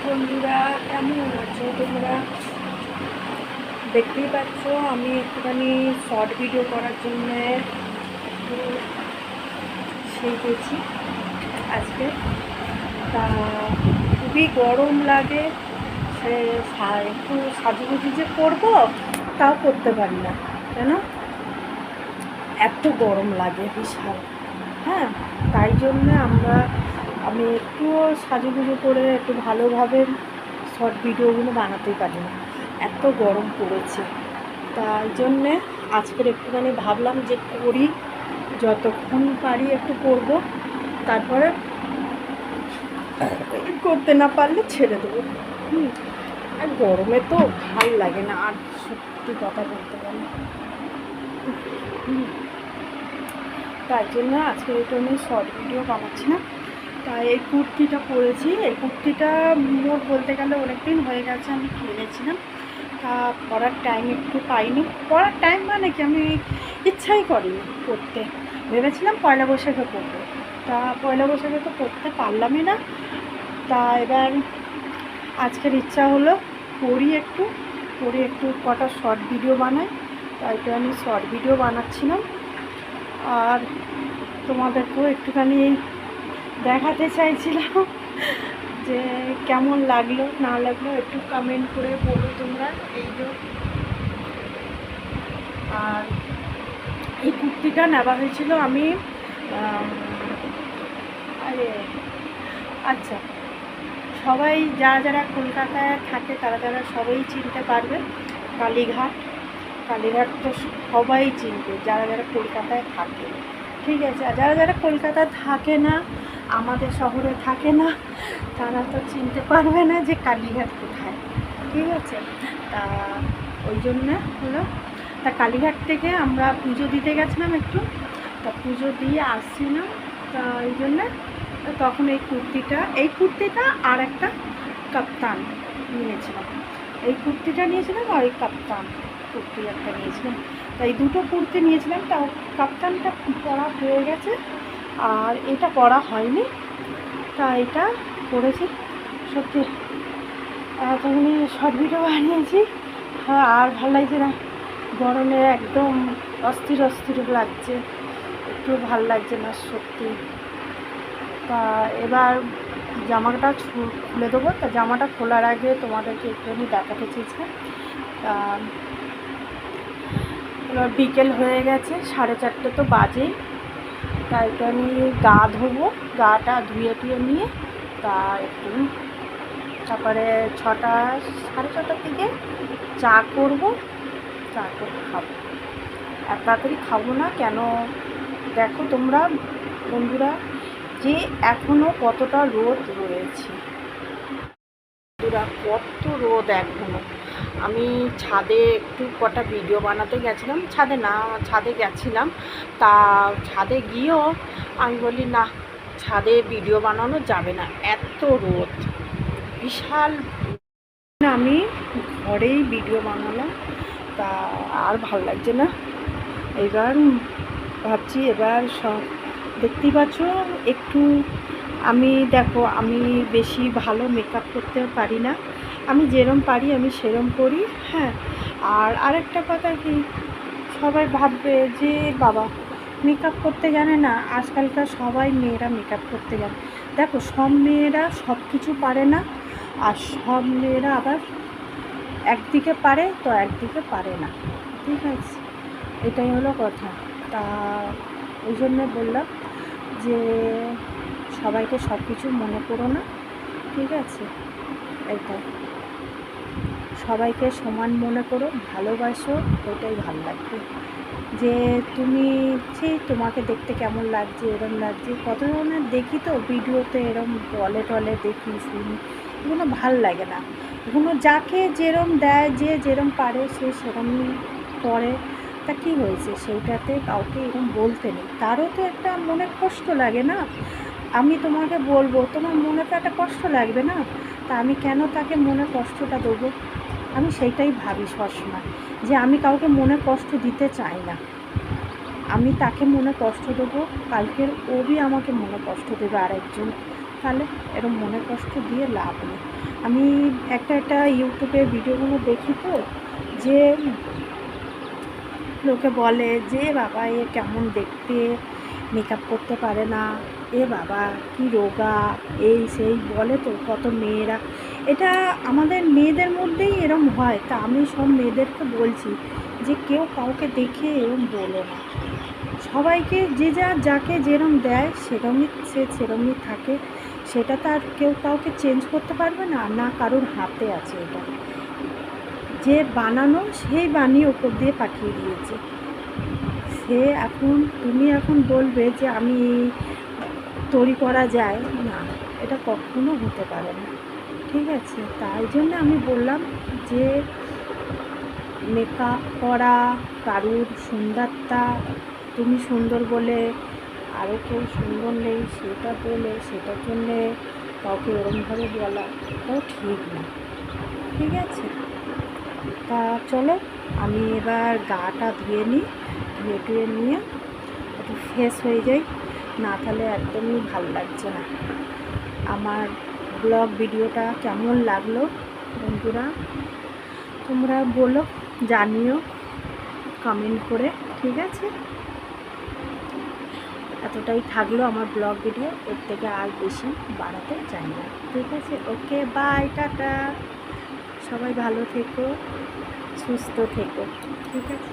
বন্ধুরা, কেমন আছো তোমরা? দেখতেই পাচ্ছ আমি একটুখানি শর্ট ভিডিও করার জন্য একটু সেজেছি আজকে। তা খুবই গরম লাগে, সে একটু সাজুগুজু যে করবো তাও করতে পারি না। কেন? এত গরম লাগে বিশাল। হ্যাঁ, তাই জন্যে আমি একটুও সাজুগুজু করে একটু ভালোভাবে শর্ট ভিডিওগুলো বানাতেই পারি না, এত গরম পড়েছে। তাই জন্যে আজকের একটুখানি ভাবলাম যে করি, যতক্ষণ পারি একটু করব, তারপরে করতে না পারলে ছেড়ে দেবো। আর গরমে তো ভাল লাগে না, আর সত্যি কথা বলতে পারি। তাই জন্য আজকে একটু আমি শর্ট ভিডিও বানাচ্ছি না। তাই এই কুর্তিটা পরেছি। এই কুর্তিটা মোট বলতে গেলে অনেক দিন হয়ে গেছে আমি কিনেছিলাম, তা পরার টাইম একটু পাইনি। পরার টাইম মানে কি, আমি ইচ্ছাই করিনি পরতে। ভেবেছিলাম পয়লা বৈশাখে পরবো, তা পয়লা বৈশাখে তো পরতে পারলামই না। তা এবার আজকের ইচ্ছা হলো পরি একটু কটা শর্ট ভিডিও বানাই। তাই তো আমি শর্ট ভিডিও বানাচ্ছিলাম, আর তোমাদেরকেও একটুখানি দেখাতে চাইছিলাম যে কেমন লাগলো না লাগলো, একটু কমেন্ট করে বলো তোমরা। এই যে, আর এই কুর্তিটা নেওয়া হয়েছিল আমি আরে আচ্ছা, সবাই যারা যারা কলকাতায় থাকে তারা সবাই চিনতে পারবে। কালীঘাট তো সবাই চিনবে, যারা যারা কলকাতায় থাকে। ঠিক আছে, আর যারা যারা কলকাতায় থাকে না, আমাদের শহরে থাকে না, তারা তো চিনতে পারবে না যে কালীঘাট কোথায়। ঠিক আছে, তা ওই জন্যে হলো, তা কালীঘাট থেকে আমরা পুজো দিতে গেছিলাম একটু, তা পুজো দিয়ে আসছিলাম। তা এই জন্যে তখন এই কুর্তিটা আর একটা কাপ্তান নিয়েছিলাম। এই কুর্তিটা নিয়েছিলাম আর এই কাপ্তান কুর্তি একটা নিয়েছিলাম। তাই দুটো কুর্তি নিয়েছিলাম, তাও কাপ্তানটা পরা হয়ে গেছে আর এটা পরা হয়নি। তা এটা পরেছি। সত্যি এতখানি শর্ট ভিডিও বানিয়েছি, হ্যাঁ, আর ভালো লাগছে না। গরমে একদম অস্থির লাগছে, একটু ভাল লাগছে না সত্যি। তা এবার জামাটা খুলে দেবো। তা জামাটা খোলার আগে তোমাদেরকে একটু আমি দেখাতে চেয়েছিলাম। তা এবার বিকেল হয়ে গেছে, 4:30 তো বাজেই। তাই তো আমি গা ধোবো, গাটা ধুয়ে নিয়ে তা একটু তারপরে 6:30 দিকে চা করবো, চা করে খাবো। আর তাড়াতাড়ি খাবো না কেন, দেখো তোমরা বন্ধুরা যে এখনও কতটা রোদ রয়েছে। বন্ধুরা, কত রোদ এখনও। আমি ছাদে একটু কটা ভিডিও বানাতে গেছিলাম, ছাদে গেছিলাম। তা ছাদে গিয়েও আমি বলি না, ছাদে ভিডিও বানানো যাবে না, এত রোদ বিশাল। আমি ঘরেই ভিডিও বানালাম, তা আর ভাল লাগছে না। এবার ভাবছি, এবার সব দেখতেই পাচ্ছ একটু দেখো আমি বেশি ভালো মেকআপ করতে পারি না, আমি যেরম পারি আমি সেরম করি। হ্যাঁ, আর আরেকটা কথা কি, সবাই ভাববে যে বাবা মেকআপ করতে জানে না। আজকালকার সবাই মেয়েরা মেকআপ করতে জানে। দেখো, সব মেয়েরা সব কিছু পারে না, আর সব মেয়েরা আবার একদিকে পারে তো একদিকে পারে না। ঠিক আছে, এটাই হলো কথা। তা ওই জন্যে বললাম যে সবাইকে সব কিছু মনে করো না। ঠিক আছে, এইটাই, সবাইকে সমান মনে করো, ভালোবাসো, ওইটাই ভালো লাগবে। যে তুমি তোমাকে দেখতে কেমন লাগছে, এরম লাগছে, কত ধরনের দেখি তো ভিডিওতে, এরম টলে দেখি শুনি, এগুলো ভাল লাগে না। এগুলো যাকে যেরম দেয়, যে যেরম পারে সে সেরমই করে। তা কী হয়েছে, সেইটাতে কাউকে এরকম বলতে নেই, তারও তো একটা মনে কষ্ট লাগে না। আমি তোমাকে বলবো, তোমার মনে তো একটা কষ্ট লাগবে না। তা আমি কেন তাকে মনে কষ্টটা দেবো? আমি সেইটাই ভাবি সবসময়, যে আমি কাউকে মনে কষ্ট দিতে চাই না। আমি তাকে মনে কষ্ট দেবো, কালকের ওরই আমাকে মনে কষ্ট দেবে আরেকজন। তা তাহলে এরকম মনে কষ্ট দিয়ে লাভ নেই। আমি একটা ইউটিউবে ভিডিওগুলো দেখি তো, যে লোকে বলে যে বাবা এ কেমন দেখতে, মেকআপ করতে পারে না, এ বাবা কি রোগা, এই সেই বলে তো কত মেয়েরা। এটা আমাদের মেয়েদের মধ্যেই এরম হয়। তা আমি সব মেয়েদেরকে বলছি যে কেউ কাউকে দেখে এরম বলো না। সবাইকে যে যাকে যেরম দেয় সে সেরমই থাকে। সেটা তার কেউ কাউকে চেঞ্জ করতে পারবে না, না কারোর হাতে আছে এটা। যে বানানো সেই বানিয়ে ওপর দিয়ে পাঠিয়ে দিয়েছে। সে এখন তুমি এখন বলবে যে আমি তৈরি করা যায় না, এটা কখনো হতে পারে না। ঠিক আছে, তাই জন্য আমি বললাম যে মেকআপ করা কারুর সুন্দরতা, তুমি সুন্দর বলে আরও কেউ সুন্দর নেই সেটা বলে সেটার জন্যে কাউকে ওরমভাবে বলা এটাও ঠিক না। ঠিক আছে, তা চলো আমি এবার গাটা ধুয়ে নিই, ধুয়ে নিয়ে একটু ফ্রেশ হয়ে যাই, না তাহলে একদমই ভালো লাগছে না। আমার ব্লগ ভিডিওটা কেমন লাগলো বন্ধুরা তোমরা বলো, জানিও কমেন্ট করে। ঠিক আছে, এতটাই থাকলো আমার ব্লগ ভিডিও, এর থেকে আর বেশি বাড়াতে চাই না। ঠিক আছে, ওকে বাই, টাটা। সবাই ভালো থেকো, সুস্থ থেকো। ঠিক আছে।